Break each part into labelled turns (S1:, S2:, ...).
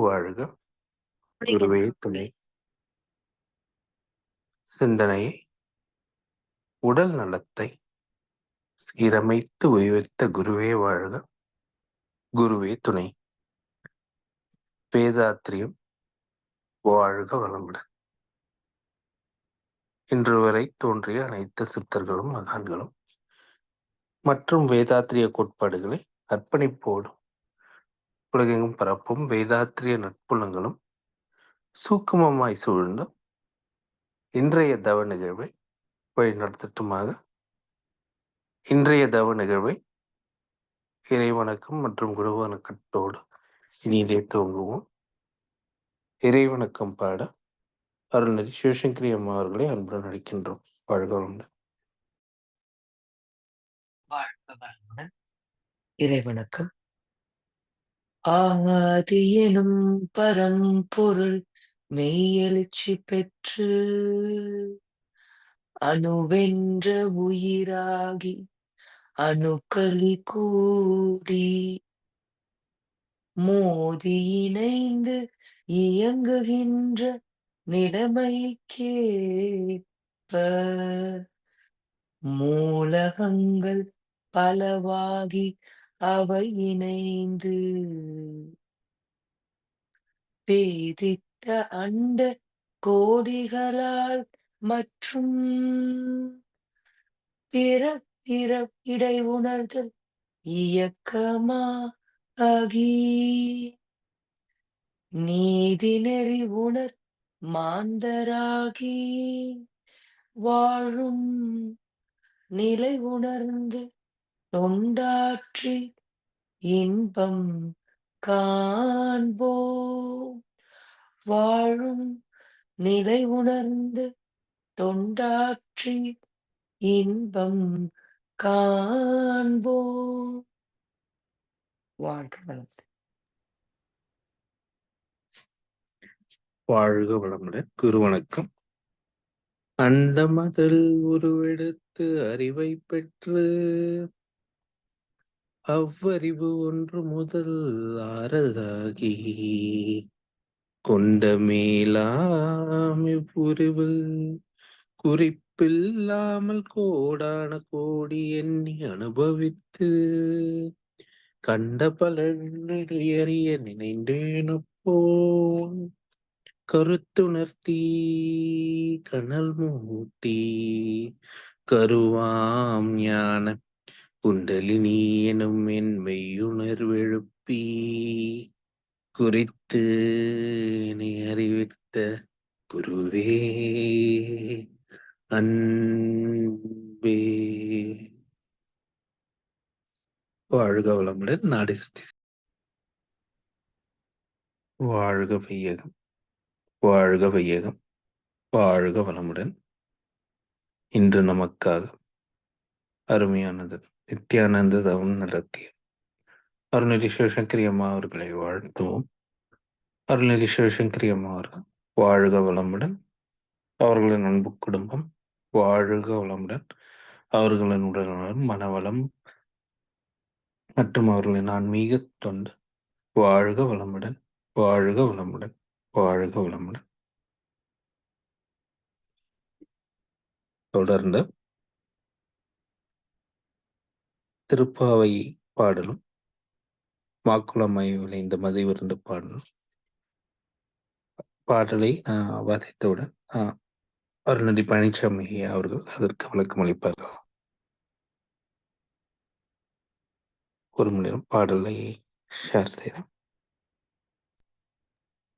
S1: வாழ்க. குருவே துணை. சிந்தனையை உடல் நலத்தை சீரமைத்து உய்வித்த குருவே வாழ்க. குருவே துணை. வேதாத்திரியம் வாழ்க வளமுடன். இன்று வரை தோன்றிய அனைத்து சித்தர்களும் மகான்களும் மற்றும் வேதாத்திரிய கோட்பாடுகளை அர்ப்பணிப்போடும் உலகெங்கும் பரப்பும் வேதாத்திரிய நட்புலங்களும் சூக்குமமாய் சூழ்ந்த இன்றைய தவ நிகழ்வை வழிநடத்தட்டுமாக. இன்றைய தவ நிகழ்வை இறைவணக்கம் மற்றும் குருவணக்கத்தோடு இனிதே துவங்குவோம். இறைவணக்கம் பாட அருள்நெறி சிவசங்கரி அம்மா அவர்களை அன்புடன் அழைக்கின்றோம். வாழ்க வளமுடன்.
S2: இறைவணக்கம். ஆதி எனும் பரம்பொருள் மெய்யெழுச்சி பெற்று அணுவென்ற உயிராகி அணுக்களி கூடி மோதி இணைந்து இயங்குகின்ற நிலைமைக்கேற்ப மூலகங்கள் பலவாகி அவை இணைந்து பேதித்த அண்ட கோடிகளால் மற்றும் பிற இடை உணர்தல் இயக்கமாகி நீதி நெறி உணர் மாந்தராகி வாழும் நிலை உணர்ந்து தொண்டாற்றி இன்பம் காண்போம். வாழும் நிலை உணர்ந்து தொண்டாற்றி இன்பம் காண்போம். வாழ்க வளமுடன்.
S1: வாழ்க வளமுடன். குரு வணக்கம். அந்த மதில் உருவெடுத்து அறிவை பெற்று அவ்வறிவு ஒன்று முதல் ஆறதாகி கொண்ட மேலாம் இவ்வுருவில் குறிப்பில்லாமல் கோடான கோடி எண்ணி அனுபவித்து கண்ட பலன்கள் எறிய நினைந்தேனப்போ கருத்துணர்த்தி கனல் மூட்டி கருவாம் ஞான குண்டலினி எனும் என் மெய்யுணர்வெழுப்பி குறித்து நீ அறிவித்த குருவே அன்பே. வாழ்க வளமுடன். நாடி சுத்தி. வாழ்க வையகம். வாழ்க வையகம். வாழ்க வளமுடன். இன்று நமக்காக அருமையானது நித்யானந்த தவம் நடத்திய அருள்நெறி சிவசங்கரி அம்மா அவர்களை வாழ்த்துவோம். அருள்நெறி சிவசங்கரி அம்மா அவர்கள் வாழ்க வளமுடன். அவர்களின் அன்பு குடும்பம் வாழ்க வளமுடன். அவர்களின் உடல்நலம், மனவளம் மற்றும் அவர்களின் ஆன்மீக தொண்டு வாழ்க வளமுடன். வாழ்க வளமுடன். வாழ்க வளமுடன். தொடர்ந்து திருப்பாவை பாடலும் மாக்குளமாய் விளைந்த மதிவிருந்து பாடலும் பாடலை வாசித்தவுடன் அருள்நெறி பழனிசாமி அவர்கள் அதற்கு விளக்கம் அளிப்பார்கள். ஒரு மணி நேரம் பாடலை ஷேர் செய்கிறேன்.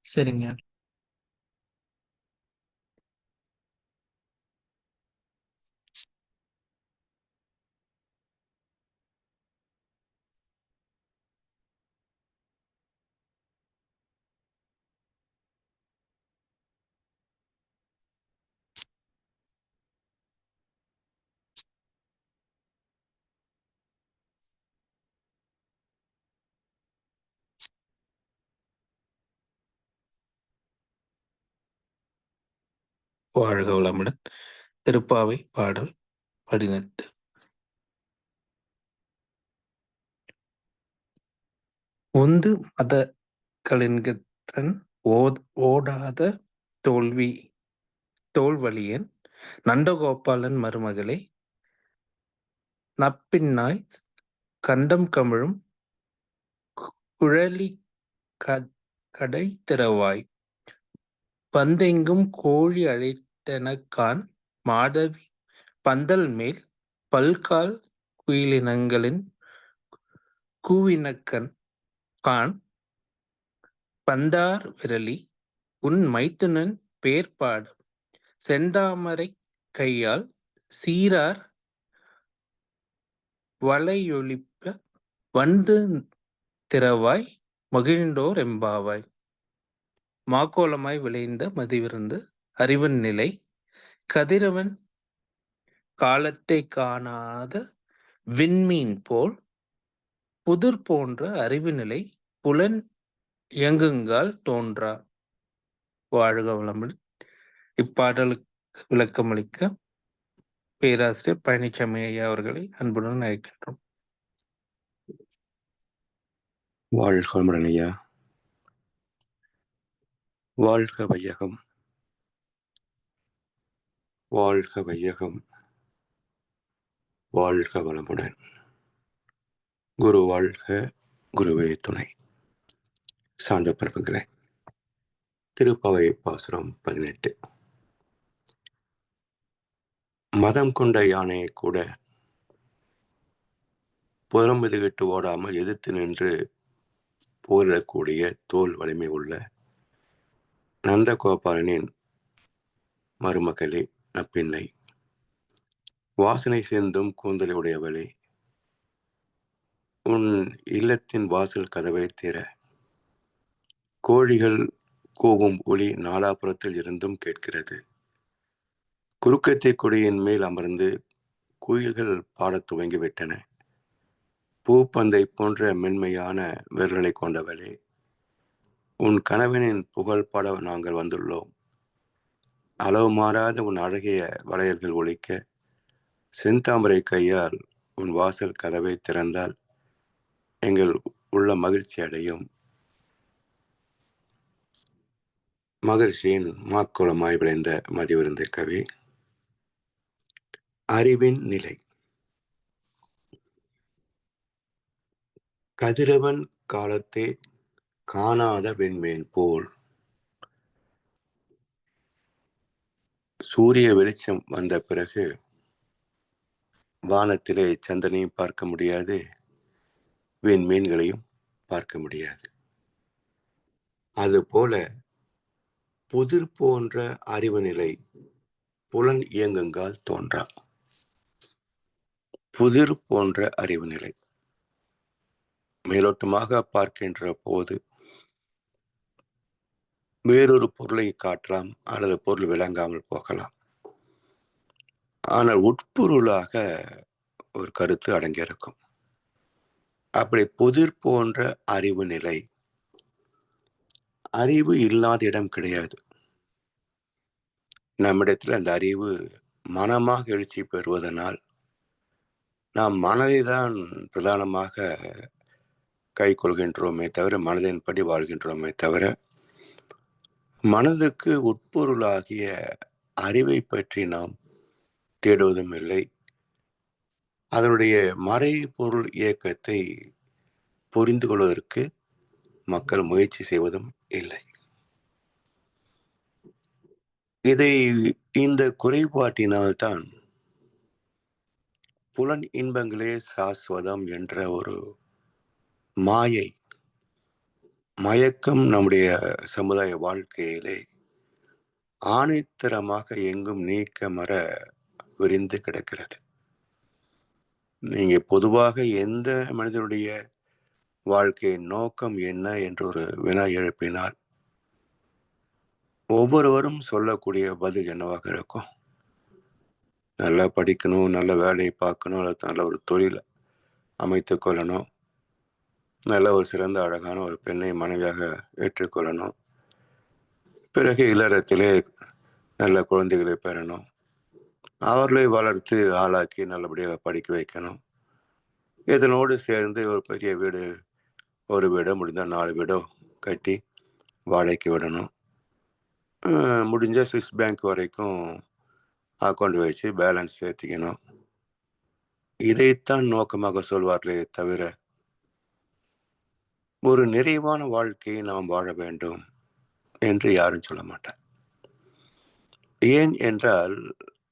S3: சரிங்க.
S1: வாழ்க வளமுடன். திருப்பாவை பாடல் 18. உந்து மத கலின்கட்கு தன் ஓடாத தோல்வலியன் நந்தகோபாலன் மருமகளே நப்பின்னாய் கண்டம் கமிழும் குழலி கடை திறவாய் வந்தெங்கும் கோழி அழைத்தனக்கான் மாதவி பந்தல் மேல் பல்கால் குயிலினங்களின் கூவினக்கன் கான் பந்தார் விரலி உன் மைத்துனன் பேர்பாட செந்தாமரை கையால் சீரார் வளையொலிப்ப வந்து திறவாய் மகிழ்ந்தோர் எம்பாவாய். மாக்கோலமாய் விளைந்த மதிவிருந்து அறிவன் நிலை கதிரவன் காலத்தை காணாத விண்மீன் போல் புதிர் போன்ற அறிவு நிலை புலன் இயங்குங்கால் தோன்றா. வாழ்க வளமுடன். இப்பாடலுக்கு விளக்கமளிக்க பேராசிரியர் பழனிசாமி ஐயா அவர்களை அன்புடன் அழைக்கின்றோம்.
S3: வாழ்க வளமுடன் ஐயா. வாழ்க வையகம், வாழ்க வையகம், வாழ்க வளமுடன். குரு வாழ்க, குருவே துணை. சான்ற பிறப்புகளே, திருப்பாவை பாசுரம் 18. மதம் கொண்ட யானையை கூட புறமுதுகிட்டு ஓடாமல் எதிர்த்து நின்று போரிடக்கூடிய தோல் வலிமை உள்ள நந்தகோபாலனின் மருமகளே நப்பின்னை, வாசனை சேர்ந்தும் கூந்தலை உடையவளே, உன் இல்லத்தின் வாசல் கதவை திற. கோழிகள் கூவும் ஒளி நாலாபுரத்தில் இருந்தும் கேட்கிறது. குறுக்கத்தை கொடியின் மேல் அமர்ந்து குயில்கள் பாடத் துவங்கிவிட்டன. பூப்பந்தை போன்ற மென்மையான விரல்களை கொண்டவளே, உன் கணவனின் புகழ் பாட நாங்கள் வந்துள்ளோம். அளவு மாறாத உன் அழகிய வளையல்கள் ஒலிக்க செந்தாமரை கையால் உன் வாசல் கதவை திறந்தால் எங்கள் உள்ள மகிழ்ச்சி அடையும். மகிழ்ச்சியின் மாக்கோலமாய் விளைந்த மதிவிருந்த கவி. அறிவின் நிலை. கதிரவன் காலத்தை காணாத வெண்மேன் போல் சூரிய வெளிச்சம் வந்த பிறகு வானத்திலே சந்திரனையும் பார்க்க முடியாது, வெண்மீன்களையும் பார்க்க முடியாது. அதுபோல புதிர் போன்ற அறிவு நிலை புலன் இயங்குங்கால் தோன்றா. புதிர் போன்ற அறிவு நிலை மேலோட்டமாக பார்க்கின்ற போது வேறொரு பொருளை காட்டலாம், அல்லது பொருள் விளங்காமல் போகலாம். ஆனால் உட்பொருளாக ஒரு கருத்து அடங்கியிருக்கும். அப்படி புதிர் போன்ற அறிவு நிலை, அறிவு இல்லாத இடம் கிடையாது. நம்மிடத்தில் அந்த அறிவு மனமாக எழுச்சி பெறுவதனால் நாம் மனதை தான் பிரதானமாக கை கொள்கின்றோமே தவிர, மனதின்படி வாழ்கின்றோமே தவிர, மனதுக்கு உட்பொருளாகிய அறிவை பற்றி நாம் தேடுவதும் இல்லை. அதனுடைய மறைபொருள் இயக்கத்தை புரிந்து கொள்வதற்கு மக்கள் முயற்சி செய்வதும் இல்லை. இந்த குறைபாட்டினால்தான் புலன் இன்பங்களே சாஸ்வதம் என்ற ஒரு மயக்கம் நம்முடைய சமுதாய வாழ்க்கையிலே ஆணித்தரமாக எங்கும் நீக்கமற விரிந்து கிடக்கிறது. நீங்க பொதுவாக எந்த மனிதனுடைய வாழ்க்கையின் நோக்கம் என்ன என்று ஒரு வினா எழுப்பினால் ஒவ்வொருவரும் சொல்லக்கூடிய பதில் என்னவாக இருக்கும்? நல்லா படிக்கணும், நல்ல வேலையை பார்க்கணும், அல்லது நல்ல ஒரு தொழில் அமைத்து கொள்ளணும், நல்ல ஒரு சிறந்த அழகான ஒரு பெண்ணை மனைவியாக ஏற்றுக்கொள்ளணும், பிறகு இல்லறத்திலே நல்ல குழந்தைகளை பெறணும், அவர்களை வளர்த்து ஆளாக்கி நல்லபடியாக படிக்க வைக்கணும், இதனோடு சேர்ந்து ஒரு பெரிய வீடு, ஒரு வீடோ முடிந்தால் 4 வீடோ கட்டி வாடகைக்கு விடணும். முடிஞ்ச சுவிஸ் பேங்க் வரைக்கும் அக்கௌண்ட் வச்சு பேலன்ஸ் சேர்த்திக்கணும். இதைத்தான் நோக்கமாக சொல்வார்களே தவிர ஒரு நிறைவான வாழ்க்கையை நாம் வாழ வேண்டும் என்று யாரும் சொல்ல மாட்டார். ஏன் என்றால்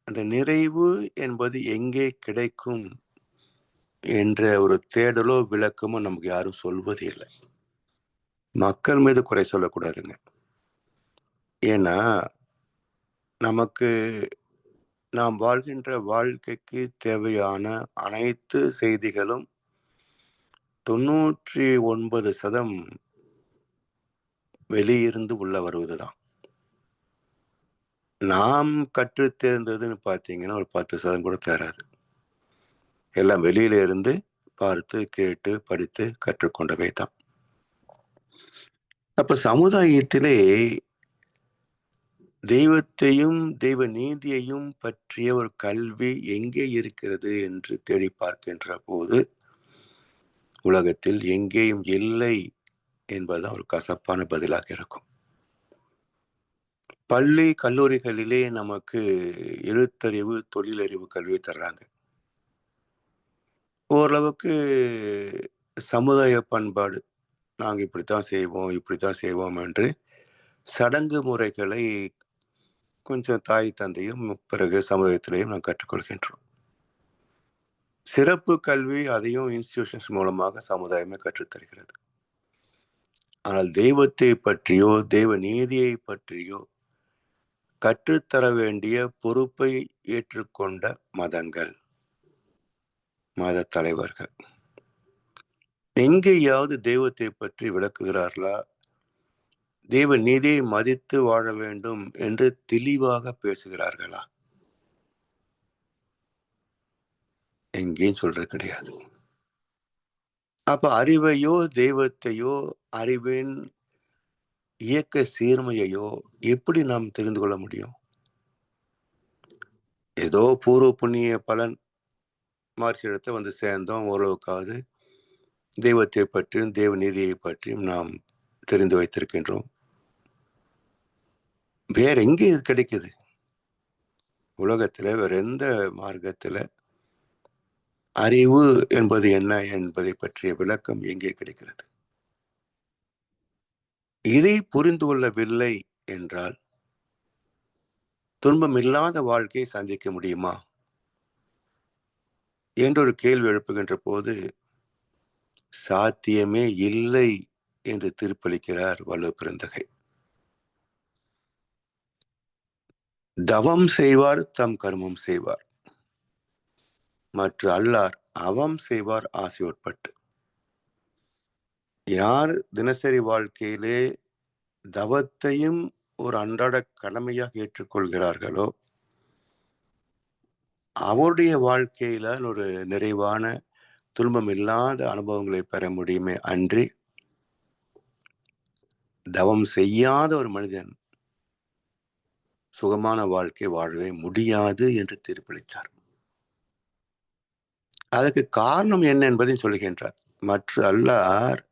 S3: அந்த நிறைவு என்பது எங்கே கிடைக்கும் என்ற ஒரு தேடலோ விளக்கமோ நமக்கு யாரும் சொல்வது இல்லை. மக்கள் மீது குறை சொல்லக்கூடாதுங்க. ஏன்னா நமக்கு நாம் வாழ்கின்ற வாழ்க்கைக்கு தேவையான அனைத்து செய்திகளும் 99% வெளியிருந்து உள்ள வருவதுதான். நாம் கற்று தேர்ந்ததுன்னு பார்த்தீங்கன்னா ஒரு 10% கூட தேராது. எல்லாம் வெளியில இருந்து பார்த்து கேட்டு படித்து கற்றுக்கொண்டவை தான். அப்ப சமுதாயத்திலே தெய்வத்தையும் தெய்வ நீதியையும் பற்றிய ஒரு கல்வி எங்கே இருக்கிறது என்று தேடி பார்க்கின்ற போது உலகத்தில் எங்கேயும் இல்லை என்பதுதான் ஒரு கசப்பான பதிலாக இருக்கும். பள்ளி கல்லூரிகளிலே நமக்கு எழுத்தறிவு தொழிலறிவு கல்வி தர்றாங்க. ஓரளவுக்கு சமுதாய பண்பாடு, நாங்கள் இப்படித்தான் செய்வோம் என்று சடங்கு முறைகளை கொஞ்சம் தாய் தந்தையும் பிறகு சமுதாயத்திலேயும் நாம் கற்றுக்கொள்கின்றோம். சிறப்பு கல்வி அதையும் இன்ஸ்டிடியூஷன்ஸ் மூலமாக சமுதாயமே கற்றுத்தருகிறது. ஆனால் தெய்வத்தை பற்றியோ தெய்வ நீதியை பற்றியோ கற்றுத்தர வேண்டிய பொறுப்பை ஏற்றுக்கொண்ட மதங்கள், மத தலைவர்கள் எங்கேயாவது தெய்வத்தை பற்றி விளக்குகிறார்களா? தெய்வ நீதியை மதித்து வாழ வேண்டும் என்று தெளிவாக பேசுகிறார்களா? எங்கேயும் சொல்றது கிடையாது. அப்ப அறிவையோ தெய்வத்தையோ அறிவின் இயக்க சீர்மையையோ எப்படி நாம் தெரிந்து கொள்ள முடியும்? ஏதோ பூர்வ புண்ணிய பலன் மார்ச்சிடத்தை வந்து சேர்ந்தோம், ஓரளவுக்காவது தெய்வத்தை பற்றியும் தெய்வ நீதியை பற்றியும் நாம் தெரிந்து வைத்திருக்கின்றோம். வேற எங்கே இது கிடைக்குது? உலகத்துல வேற எந்த மார்க்கத்துல அறிவு என்பது என்ன என்பதை பற்றிய விளக்கம் எங்கே கிடைக்கிறது? இதை புரிந்து கொள்ளவில்லை என்றால் துன்பம் இல்லாத வாழ்க்கையை சந்திக்க முடியுமா என்றொரு கேள்வி எழுப்புகின்ற போது சாத்தியமே இல்லை என்று தீர்ப்பளிக்கிறார் வள்ளுவ பெருந்தகை. தவம் செய்வார் தம் கர்மம் செய்வார், மற்ற அல்லார் அவம் செய்வார் ஆசை உட்பட்டு. யார் தினசரி வாழ்க்கையிலே தவத்தையும் ஒரு அன்றாட கடமையாக ஏற்றுக்கொள்கிறார்களோ அவருடைய வாழ்க்கையில ஒரு நிறைவான துன்பம் இல்லாத அனுபவங்களை பெற முடியுமே அன்றி தவம் செய்யாத ஒரு மனிதன் சுகமான வாழ்க்கை வாழவே முடியாது என்று தீர்ப்பளித்தார். அதற்கு காரணம் என்ன என்பதை சொல்லுகின்றார். மற்ற அல்லார்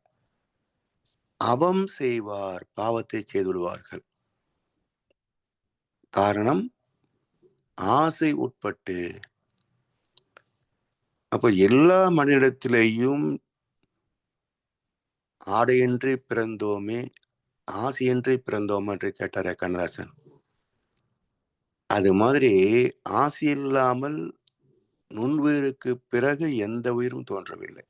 S3: அவம் செய்வார், பாவத்தை செய்து விடுவார்கள். காரணம் ஆசை உட்பட்டு. அப்ப எல்லா மனிதத்திலேயும் ஆடையின்றி பிறந்தோமே ஆசையின்றி பிறந்தோம் என்று கேட்டார் கண்ணதாசன். அது மாதிரி ஆசை இல்லாமல் நுண்ணுயிருக்கு பிறகு எந்த உயிரும் தோன்றவில்லை.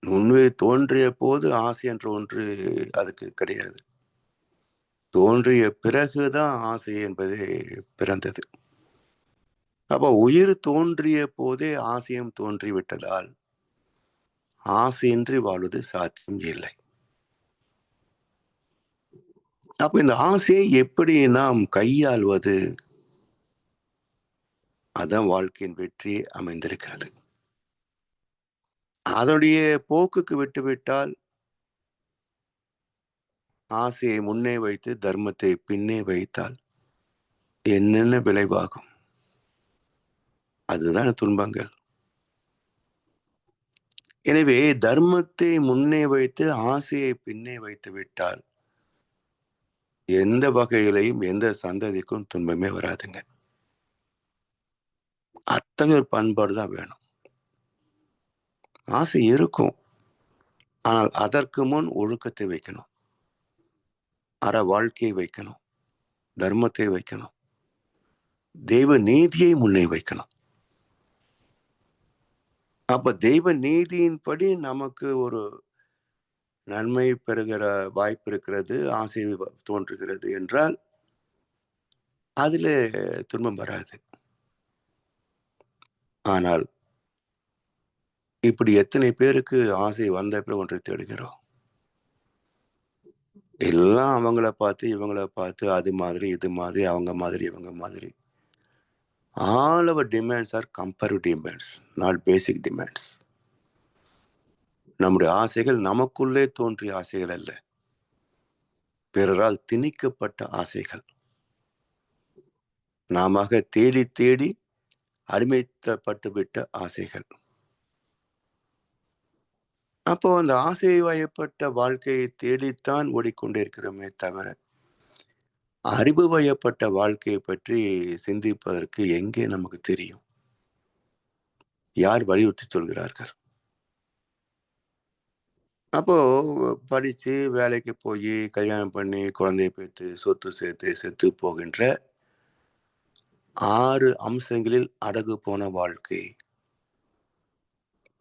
S3: நுண்ணுயிர் தோன்றிய போது ஆசை என்ற ஒன்று அதுக்கு கிடையாது. தோன்றிய பிறகுதான் ஆசை என்பது பிறந்தது. அப்ப உயிர் தோன்றிய போதே ஆசையும் தோன்றிவிட்டதால் ஆசையின்றி வாழ்வது சாத்தியம் இல்லை. அப்ப இந்த ஆசையை எப்படி நாம் கையாள்வது? அதான் வாழ்க்கையின் வெற்றி அமைந்திருக்கிறது. அதனுடைய போக்குக்கு விட்டுவிட்டால் ஆசையை முன்னே வைத்து தர்மத்தை பின்னே வைத்தால் என்னென்ன விளைவாகும்? அதுதான் துன்பங்கள். எனவே தர்மத்தை முன்னே வைத்து ஆசையை பின்னே வைத்து விட்டால் எந்த வகையிலையும் எந்த சந்ததிக்கும் துன்பமே வராதுங்க. அத்தகைய ஒரு பண்பாடு தான் வேணும். ஆசை இருக்கும், ஆனால் அதற்கு முன் ஒழுக்கத்தை வைக்கணும், அற வாழ்க்கையை வைக்கணும், தர்மத்தை வைக்கணும், தெய்வ நீதியை முன்னே வைக்கணும். அப்ப தெய்வ நீதியின்படி நமக்கு ஒரு நன்மை பெறுகிற வாய்ப்பு இருக்கிறது, ஆசை தோன்றுகிறது என்றால் அதுல துன்பம் வராது. ஆனால் இப்படி எத்தனை பேருக்கு ஆசை வந்த பிறகு ஒன்றை தேடுகிறோம். எல்லாம் அவங்கள பார்த்து இவங்கள பார்த்து, அது மாதிரி இது மாதிரி, அவங்க மாதிரி இவங்க மாதிரி. All our demands are comparative demands, not basic demands. நம்முடைய ஆசைகள் நமக்குள்ளே தோன்றிய ஆசைகள் அல்ல, பிறரால் திணிக்கப்பட்ட ஆசைகள், நாம தேடி தேடி அடிமைப்பட்டு விட்ட ஆசைகள். அப்போ அந்த ஆசை வயப்பட்ட வாழ்க்கையை தேடித்தான் ஓடிக்கொண்டே இருக்கிறோமே தவிர அறிவு வயப்பட்ட வாழ்க்கையை பற்றி சிந்திப்பதற்கு எங்கே நமக்கு தெரியும்? யார் வலியுறுத்தி சொல்கிறார்கள்? அப்போ படிச்சு வேலைக்கு போய் கல்யாணம் பண்ணி குழந்தையை பெற்று சொத்து சேர்த்து செத்து போகின்ற 6 அம்சங்களில் அடகு போன வாழ்க்கை.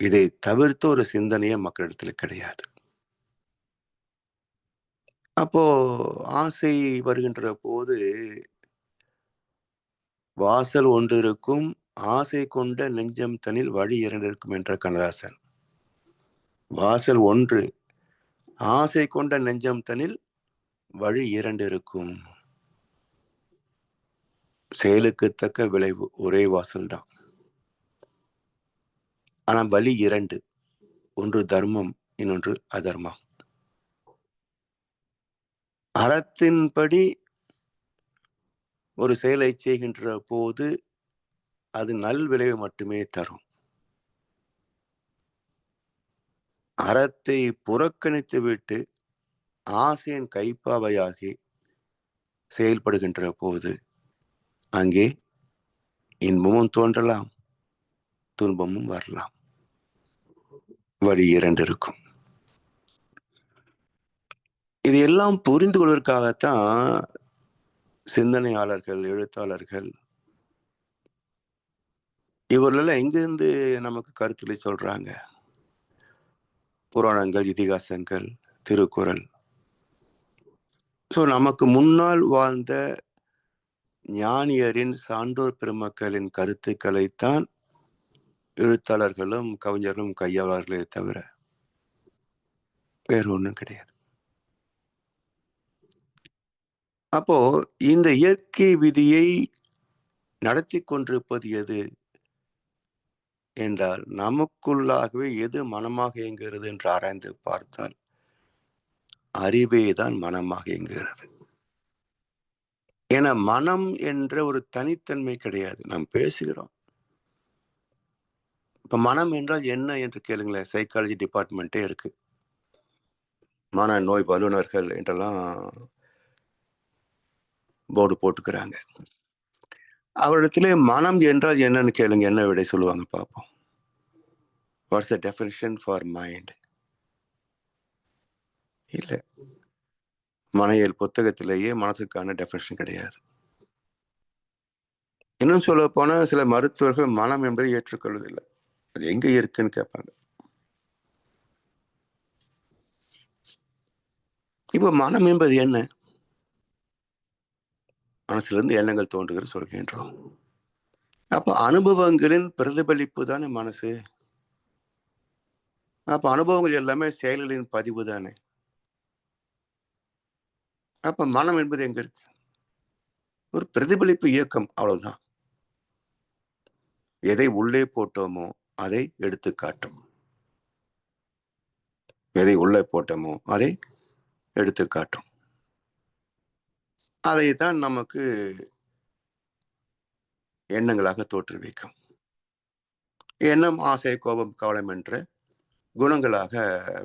S3: இதை தவிர்த்து ஒரு சிந்தனையே மக்களிடத்துல கிடையாது. அப்போ ஆசை வருகின்ற போது வாசல் ஒன்று இருக்கும், ஆசை கொண்ட நெஞ்சம் தனில் வழி 2 இருக்கும் என்ற கண்ணதாசன். வாசல் ஒன்று, ஆசை கொண்ட நெஞ்சம் தனில் வழி 2 இருக்கும். செயலுக்கு தக்க விளைவு ஒரே வாசல் தான், ஆனா வழி 2, ஒன்று தர்மம், இன்னொன்று அதர்மம். அறத்தின்படி ஒரு செயலை செய்கின்ற போது அது நல் விளைவு மட்டுமே தரும். அறத்தை புறக்கணித்து விட்டு ஆசையின் கைப்பாவையாகி செயல்படுகின்ற போது அங்கே இன்பமும் தோன்றலாம், துன்பமும் வரலாம். வழி 2 இருக்கும். இது எல்லாம் புரிந்து கொள்வதற்காகத்தான் சிந்தனையாளர்கள், எழுத்தாளர்கள் இவர்களெல்லாம் எங்கிருந்து நமக்கு கருத்துக்களை சொல்றாங்க? புராணங்கள், இதிகாசங்கள், திருக்குறள். நமக்கு முன்னால் வாழ்ந்த ஞானியரின், சான்றோர் பெருமக்களின் கருத்துக்களைத்தான் எழுத்தாளர்களும் கவிஞர்களும் கையாளர்களே தவிர வேறு ஒன்றும் கிடையாது. அப்போ இந்த இயற்கை விதியை நடத்தி கொண்டிருப்பது எது என்றால், நமக்குள்ளாகவே எது மனமாக இயங்குகிறது என்று ஆராய்ந்து பார்த்தால் அறிவே தான் மனமாக இயங்குகிறது. ஏன்னா மனம் என்ற ஒரு தனித்தன்மை கிடையாது. நாம் பேசுகிறோம். இப்ப மனம் என்றால் என்ன என்று கேளுங்களேன், சைக்காலஜி டிபார்ட்மெண்ட்டே இருக்கு, மன நோய் வல்லுநர்கள் என்றெல்லாம் போர்டு போட்டுக்கிறாங்க. அவரிடத்திலே மனம் என்றால் என்னன்னு கேளுங்க, என்ன விடை சொல்லுவாங்க பார்ப்போம். What's the definition for mind? இல்ல, மனையல் புத்தகத்திலேயே மனசுக்கான டெஃபினிஷன் கிடையாது. இன்னும் சொல்ல போனா சில மருத்துவர்கள் மனம் என்பதை ஏற்றுக்கொள்வதில்லை. அது எங்க இருக்குன்னு கேட்பாங்க. இப்ப மனம் என்பது என்ன? மனசுல இருந்து எண்ணங்கள் தோன்றுகிற சொல்கின்றோம். அப்ப அனுபவங்களின் பிரதிபலிப்பு தானே மனசு. அப்ப அனுபவங்கள் எல்லாமே செயல்களின் பதிவு தானே. அப்ப மனம் என்பது எங்க இருக்கு? ஒரு பிரதிபலிப்பு இயக்கம், அவ்வளவுதான். எதை உள்ளே போட்டோமோ அதை எடுத்து காட்டும். எதை உள்ளே போட்டோமோ அதை எடுத்து காட்டும். அதைத்தான் நமக்கு எண்ணங்களாக தோற்றுவிக்கும். எண்ணம், ஆசை, கோபம், கவலம் என்ற குணங்களாக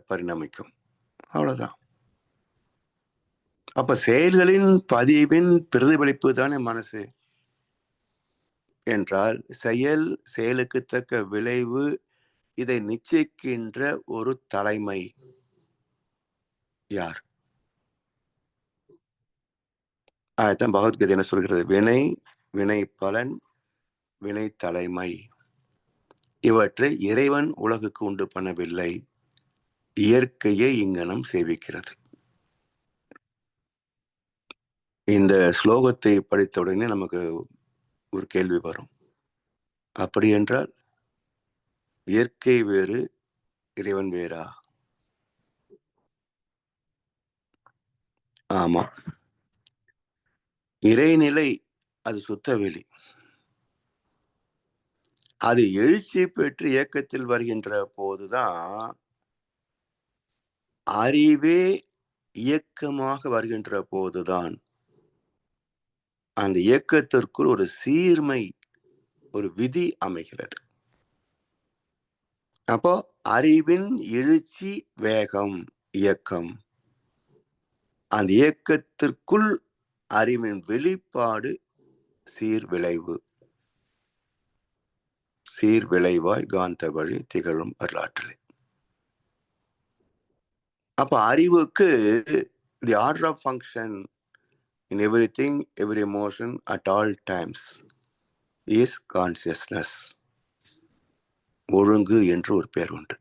S3: பரிணமிக்கும். அவ்வளவுதான். அப்ப செயல்களின் பதிவின் பிரதிபலிப்பு தானே மனசு என்றால், செயலுக்கு தக்க விளைவு, இதை நிச்சயிக்கின்ற ஒரு தலைமை யார்? அதான் பகவத்கீதை என்ன சொல்கிறது? வினை பலன், வினை தலைமை, இவற்றை இறைவன் உலகுக்கு உண்டு பண்ணவில்லை, இயற்கையை இங்கனம் சேவிக்கிறது. இந்த ஸ்லோகத்தை படித்த உடனே நமக்கு ஒரு கேள்வி வரும். அப்படி என்றால் இயற்கை வேறு, இறைவன் வேறா? ஆமா. இறைநிலை அது சுத்தவெளி. அது எழுச்சி பெற்று இயக்கத்தில் வருகின்ற போதுதான், அறிவே இயக்கமாக வருகின்ற போதுதான் அந்த இயக்கத்திற்குள் ஒரு சீர்மை, ஒரு விதி அமைகிறது. அப்போ அறிவின் எழுச்சி, வேகம், இயக்கம், அந்த இயக்கத்திற்குள் அறிவின் வெளிப்பாடு சீர்விளைவு. சீர்விளைவாய் காந்த வழி திகழும் வரலாற்றில். அப்ப அறிவுக்கு the order of function in everything, every emotion, at all times is consciousness. ஒழுங்கு என்று ஒரு பெயர் உண்டு,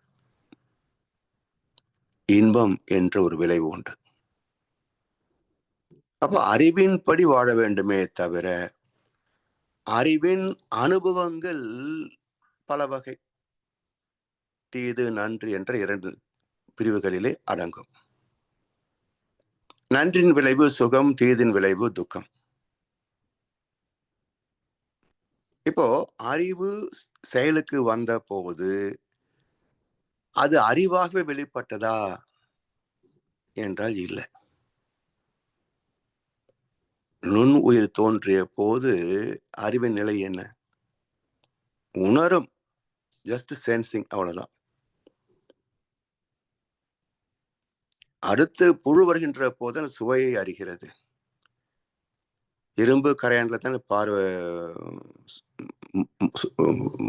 S3: இன்பம் என்ற ஒரு விளைவு உண்டு. அப்ப அறிவின்படி வாழ வேண்டுமே தவிர, அறிவின் அனுபவங்கள் பல வகை, தீது நன்று என்ற 2 பிரிவுகளிலே அடங்கும். நன்றின் விளைவு சுகம், தீதின் விளைவு துக்கம். இப்போ அறிவு செயலுக்கு வந்த போது அது அறிவாகவே வெளிப்பட்டதா என்றால் இல்லை. நுண் உயிர் தோன்றிய போது அறிவின் நிலை என்ன? உணரும், ஜஸ்ட் சென்சிங், அவ்வளவுதான். அடுத்து புழு வருகின்ற போது சுவையை அறிகிறது. இரும்பு கரையான்ல தான் பார்வை,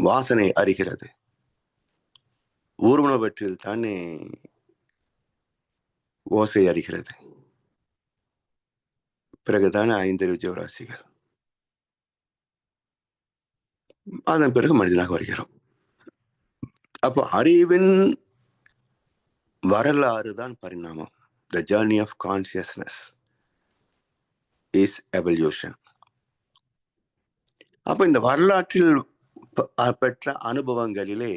S3: வாசனை அறிகிறது. ஊர்வனவற்றில் தானே ஓசை அறிகிறது. பிறகுதானே 5 ஜீவராசிகள். அதன் பிறகு மனிதனாக வருகிறோம். அப்போ அறிவின் வரலாறு தான் பரிணாமம். The journey of consciousness is evolution. அப்ப இந்த வரலாற்றில் பெற்ற அனுபவங்களிலே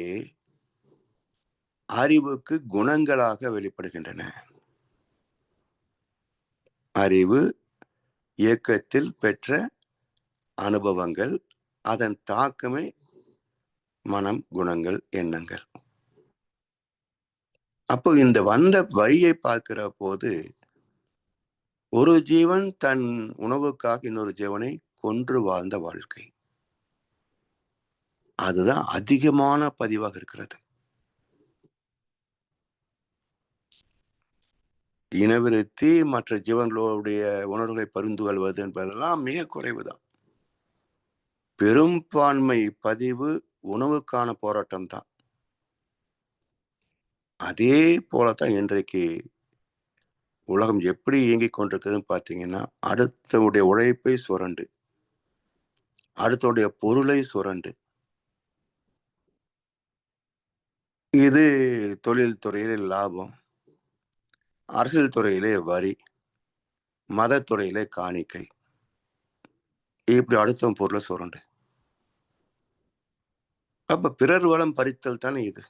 S3: அறிவுக்கு குணங்களாக வெளிப்படுகின்றன. அறிவு இயக்கத்தில் பெற்ற அனுபவங்கள், அதன் தாக்கமே மனம், குணங்கள், எண்ணங்கள். அப்போ இந்த வந்த வழியை பார்க்கிற போது, ஒரு ஜீவன் தன் உணவுக்காக இன்னொரு ஜீவனை கொன்று வாழ்ந்த வாழ்க்கை, அதுதான் அதிகமான பதிவாக இருக்கிறது. இனவிருத்தி, மற்ற ஜீவன்களுடைய உணர்வுகளை பரிந்து கொள்வது என்பதெல்லாம் மிக குறைவுதான். பெரும்பான்மை பதிவு உணவுக்கான போராட்டம் தான். அதே போலத்தான் இன்றைக்கு உலகம் எப்படி இயங்கிக் கொண்டிருக்குதுன்னு பார்த்தீங்கன்னா, அடுத்தவுடைய உழைப்பை சுரண்டு, அடுத்தவுடைய பொருளை சுரண்டு, இது தொழில் துறையிலே லாபம், அரசியல் துறையிலே வரி, மதத்துறையிலே காணிக்கை, இப்படி அடுத்த பொருளை சுரண்டு. அப்ப பிறர் வளம் பறித்தல் தானே இது.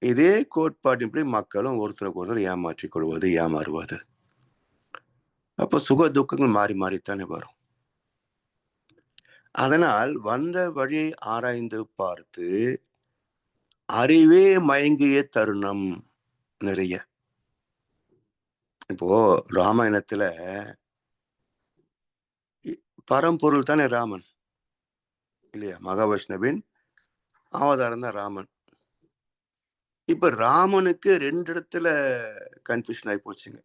S3: இதே கோட்பாட்டின்படி மக்களும் ஒருத்தருக்கு ஒருத்தர் ஏமாற்றிக் கொள்வது, ஏமாறுவது. அப்ப சுக துக்கங்கள் மாறி மாறித்தானே வரும். அதனால் வந்த வழியை ஆராய்ந்து பார்த்து அறிவே மயங்கிய தருணம் நிறைய. இப்போ ராமாயணத்துல பரம்பொருள் தானே ராமன் இல்லையா? மகாவிஷ்ணுவின் அவதாரம் தான் ராமன். இப்ப ராமனுக்கு 2 இடத்துல கன்ஃபியூஷன் ஆகி போச்சுங்க.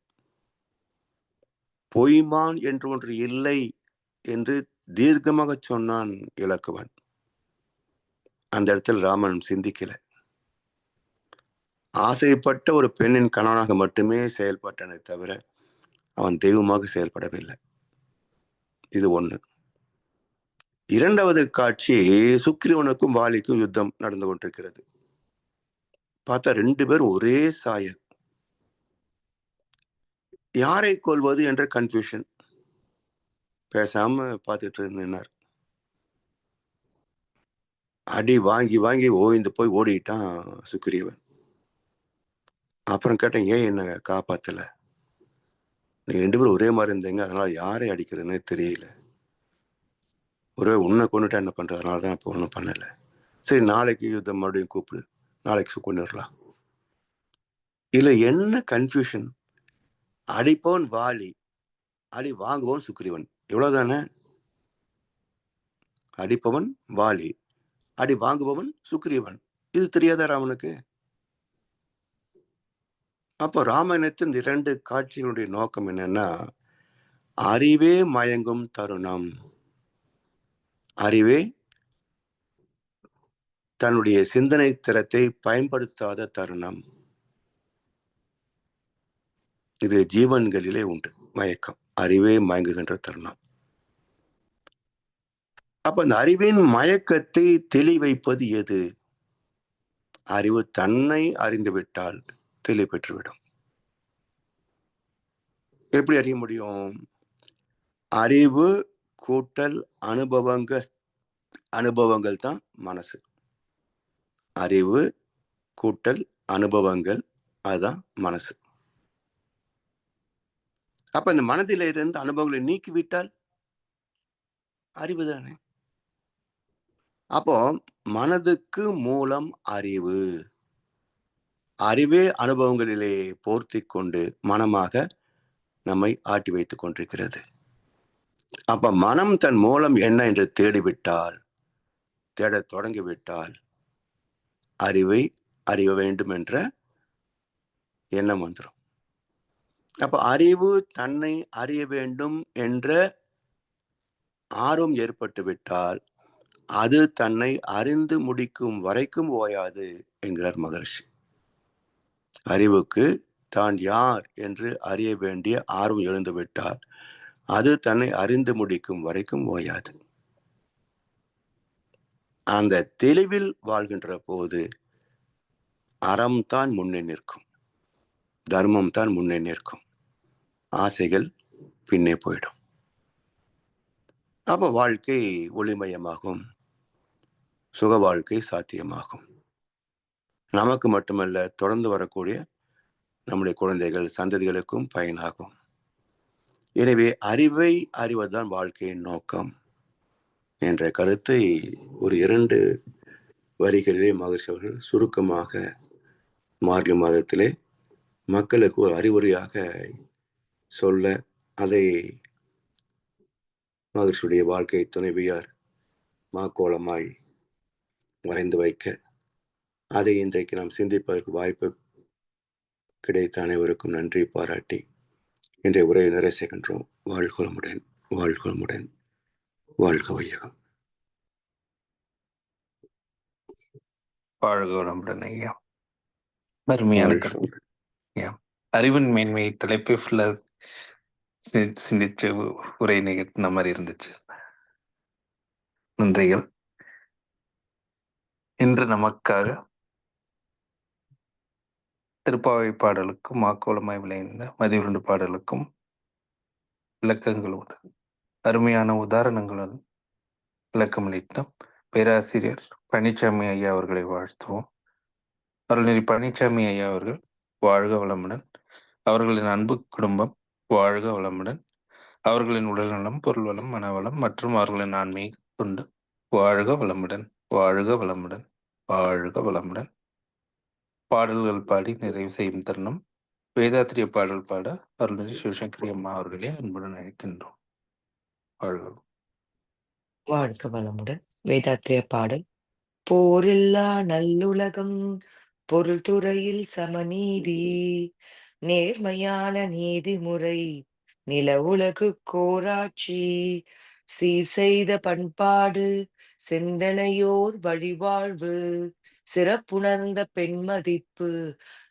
S3: பொய்மான் என்று ஒன்று இல்லை என்று தீர்க்கமாக சொன்னான் இலக்குவன். அந்த இடத்தில் ராமன் சிந்திக்கல. ஆசைப்பட்ட ஒரு பெண்ணின் கணவனாக மட்டுமே செயல்பட்டனை தவிர அவன் தெய்வமாக செயல்படவில்லை. இது ஒண்ணு. 2வது காட்சி சுக்கிரீவனுக்கும் வாலிக்கும் யுத்தம் நடந்து கொண்டிருக்கிறது. பார்த்தா 2 பேரும் ஒரே சாயல். யாரை கொல்வது என்ற கன்ஃபியூஷன். பேசாம பார்த்துட்டு நின்னார். அடி வாங்கி வாங்கி ஓய்ந்து போய் ஓடிட்டான் சுக்கிரீவன். அப்புறம் கேட்டேன், ஏன் என்ன காப்பாத்தல? நீங்க 2 பேரும் ஒரே மாதிரி இருந்தீங்க, அதனால யாரை அடிக்கிறதுன்னே தெரியல. ஒரே உன்னை கொண்டுட்டா என்ன பண்றது? அதனால தான் இப்போ ஒன்றும் பண்ணல. சரி, நாளைக்கு யுத்தம் மறுபடியும் கூப்பிடு, நாளைக்கு கொண்டுடலாம். இல்ல என்ன கன்ஃபியூஷன்? அடிப்பவன் வாலி, அடி வாங்குவன் சுக்கிரீவன். இவ்வளவுதானே? அடிப்பவன் வாலி, அடி வாங்குபவன் சுக்கிரீவன். இது தெரியாதா ராமனுக்கு? அப்போ ராமாயணத்தின் 2 காட்சிகளுடைய நோக்கம் என்னன்னா, அறிவே மயங்கும் தருணம், அறிவே தன்னுடைய சிந்தனை திறத்தை பயன்படுத்தாத தருணம். இது ஜீவன்களிலே உண்டு மயக்கம், அறிவே மயங்குகின்ற தருணம். அப்ப அந்த அறிவின் மயக்கத்தை தெளிவைப்பது எது? அறிவு தன்னை அறிந்துவிட்டால் தெளிவு பெற்றுவிடும். எப்படி அறிய முடியும்? அறிவு கூட்டல் அனுபவங்கள் தான் மனசு. அறிவு கூட்டல் அனுபவங்கள், அதுதான் மனசு. அப்ப இந்த மனதில இருந்து அனுபவங்களை நீக்கிவிட்டால் அறிவு தானே. அப்போ மனதுக்கு மூலம் அறிவு. அறிவே அனுபவங்களிலே போர்த்தி கொண்டு மனமாக நம்மை ஆட்டி வைத்துக் கொண்டிருக்கிறது. அப்ப மனம் தன் மூலம் என்ன என்று தேடிவிட்டால், தேடத் தொடங்கிவிட்டால் அறிவை அறிய வேண்டும் என்ற எண்ணம் வந்துடும். அப்ப அறிவு தன்னை அறிய வேண்டும் என்ற ஆர்வம் ஏற்பட்டு விட்டால் அது தன்னை அறிந்து முடிக்கும் வரைக்கும் ஓயாது என்கிறார் மகரிஷி. அறிவுக்கு தான் யார் என்று அறிய வேண்டிய ஆர்வம் எழுந்துவிட்டால் அது தன்னை அறிந்து முடிக்கும் வரைக்கும் ஓயாது. அந்த தெளிவில் வாழ்கின்ற போது அறம் தான் முன்னே நிற்கும், தர்மம் தான் முன்னே நிற்கும், ஆசைகள் பின்னே போயிடும். அப்ப வாழ்க்கை ஒளிமயமாகும், சுக வாழ்க்கை சாத்தியமாகும். நமக்கு மட்டுமல்ல, தொடர்ந்து வரக்கூடிய நம்முடைய குழந்தைகள் சந்ததிகளுக்கும் பயனாகும். எனவே அறிவை அறிவதுதான் வாழ்க்கையின் நோக்கம் என்ற கருத்தை ஒரு 2 வரிகளிலே மகரிஷி அவர்கள் சுருக்கமாக மார்கழி மாதத்திலே மக்களுக்கு ஒரு அறிவுரையாக சொல்ல, அதை மகரிஷியுடைய வாழ்க்கை துணைவியார் மாக்கோலமாய் வரைந்து வைக்க, அதை இன்றைக்கு நாம் சிந்திப்பதற்கு வாய்ப்பு கிடைத்த அனைவருக்கும் நன்றி பாராட்டி இன்றைய உரையை நிறைவு செய்கின்றோம். வாழ்குளமுடன், வாழ்குளமுடன், வாழ்க வையகம்.
S1: வாழ்க வளமுடன் ஐயா. அருமையான கருத்து ஐயா. அறிவின் மேன்மை தலைப்பை ஃபுல்லா சிந்திச்சு உரை நிகழ்த்தின மாதிரி இருந்துச்சு. நன்றிகள். இன்று நமக்காக திருப்பாவை பாடலுக்கும் மாக்கோலமாய் விளைந்த மதிவுருண்டு பாடலுக்கும் விளக்கங்களுடன் அருமையான உதாரணங்களுடன் விளக்கமளித்த பேராசிரியர் பழனிசாமி ஐயா அவர்களை வாழ்த்துவோம். அருள்நெறி பழனிசாமி ஐயா அவர்கள் வாழ்க வளமுடன், அவர்களின் அன்பு குடும்பம் வாழ்க வளமுடன், அவர்களின் உடல்நலம், பொருள் வளம், மனவளம் மற்றும் அவர்களின் ஆன்மீக கொண்டு வாழ்க வளமுடன், வாழ்க வளமுடன், வாழ்க வளமுடன். பாடல்கள் பாடி நிறைவு செய்யும் தருணம் வேதாத்திரிய பாடல் பாட அருள்நெறி சிவசங்கரி அம்மா அவர்களே அன்புடன் அழைக்கின்றோம். வாழ்க.
S2: வாழ்க வளமுடன். வேதாத்திரிய பாடல். போரில்லா நல்லுலகம் பொருள் துறையில் சமநீதி, நேர்மையான நீதிமுறை, நில உலகு கோராட்சி, சீர் செய்த பண்பாடு, சிந்தனையோர் வழிவாழ்வு, சிறப்புணர்ந்த பெண்மதிப்பு,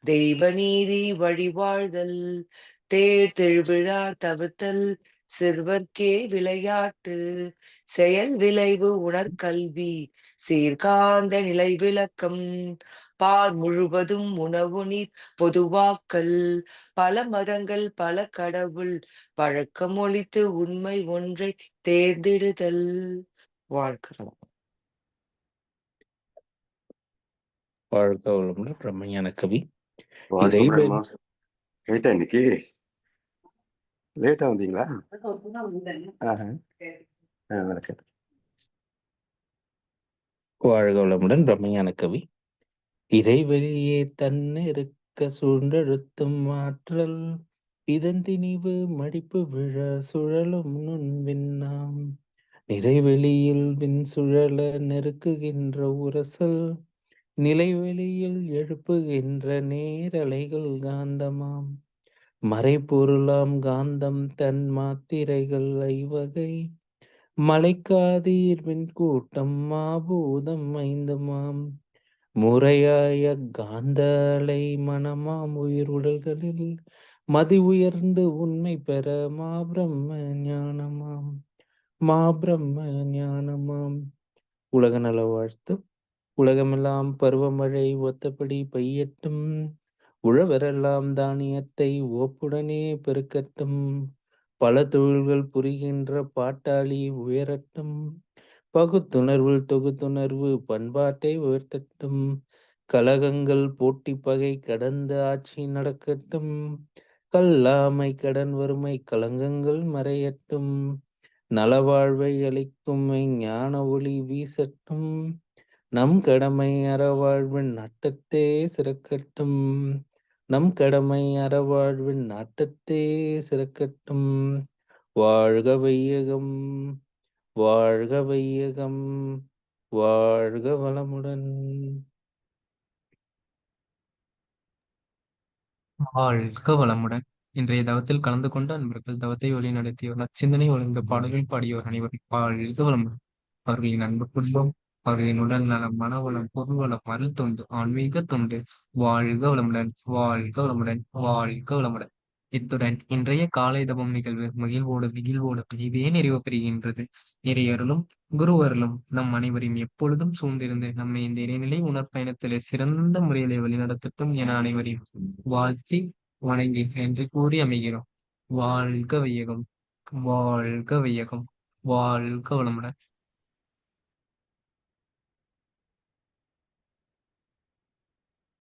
S2: தெய்வ நீதி வழிவாழ்தல், தேர் திருவிழா தவிர்த்தல், சிறுவர்க்கே விளையாட்டு, செயல் விளைவு உணர்கல்வி, சீர்காந்த நிலை விளக்கம், பார் முழுவதும் உணவு நீர் பொதுவாக்கல், பல மதங்கள் பல கடவுள் வழக்கம் ஒழித்து உண்மை ஒன்றை தேர்ந்திடுதல். வாழ்க்கை.
S1: வாழ்க வளமுடன். பிரம்மஞான கவி.
S3: வாழ்க
S1: இறைவன்
S3: வளமுடன்மா. லேட்டா இன்னைக்கு லேட்டா வந்தீங்களா? ஆஹா. வணக்கம்.
S1: வாழ்க வளமுடன். பிரம்மஞான கவி. இறைவெளியே தன்னிருக்க சூழ்ந்தெழுத்தும் ஆற்றல், இதன் திணிவு மடிப்பு விழ சுழலும் நுண்விண்ணாம், நிறைவெளியில் விண் சுழல நெருக்குகின்ற உரசல், நிலைவெளியில் எழுப்புகின்ற நேரலைகள் காந்தமாம், மறைபொருளாம் காந்தம் தன் மாத்திரைகள் ஐவகை, மலைக்காதீர் விண்கூட்டம் மாபூதம் ஐந்துமாம், முறையாய காந்த அலை மனமாம் உயிர் உடல்களில் மதி உயர்ந்து உண்மை பெற மாபிரம்ம ஞானமாம், மாபிரம்ம ஞானமாம். உலக நல வாழ்த்து. உலகமெல்லாம் பருவமழை ஒத்தபடி பெய்யட்டும், உழவரெல்லாம் தானியத்தை ஓப்புடனே பெருக்கட்டும், பல தொழில்கள் புரிகின்ற பாட்டாளி உயரட்டும், பகுத்துணர்வில் தொகுத்துணர்வு பண்பாட்டை உயர்த்தட்டும், கலகங்கள் போட்டி பகை கடந்த ஆட்சி நடக்கட்டும், கல்லாமை கடன் வறுமை கலங்கங்கள் மறையட்டும், நலவாழ்வை அளிக்கும் ஞான ஒளி வீசட்டும், நம் கடமை அறவாழ்வின் நாட்டத்தே சிறக்கட்டும், நம் கடமை அறவாழ்வின் நாட்டத்தே சிறக்கட்டும். வாழ்க வையகம், வாழ்க வையகம், வாழ்க வளமுடன்.
S4: வாழ்க வளமுடன். இன்றைய தவத்தில் கலந்து கொண்ட அன்பர்கள், தவத்தை வழி நடத்தியோர், நச்சிந்தனை ஒழுங்க பாடல்கள் பாடியோர் அனைவரும் வாழ்க வளமுடன். அவர்களின் அன்பு குடும்பம், அவர்களின் உடல் நலம், மனவளம், பொருள்வளம், அருள் தொண்டு, ஆன்மீக தொண்டு, வாழ்க வளமுடன், வாழ்க வளமுடன், வாழ்க வளமுடன். இத்துடன் இன்றைய காலை தவம் நிகழ்வு மகிழ்வோடு இனிதே நிறைவு பெறுகின்றது. இறையருளும் குருவருளும் நம் அனைவரையும் எப்பொழுதும் சூழ்ந்திருந்து நம்மை இந்த இறைநிலை உணர்பயணத்திலே சிறந்த முறையிலே வழிநடத்தட்டும் என அனைவரையும் வாழ்த்தி வணங்கி என்று கூறி அமைகிறோம். வாழ்க வையகம், வாழ்க வையகம், வாழ்க வளமுடன்.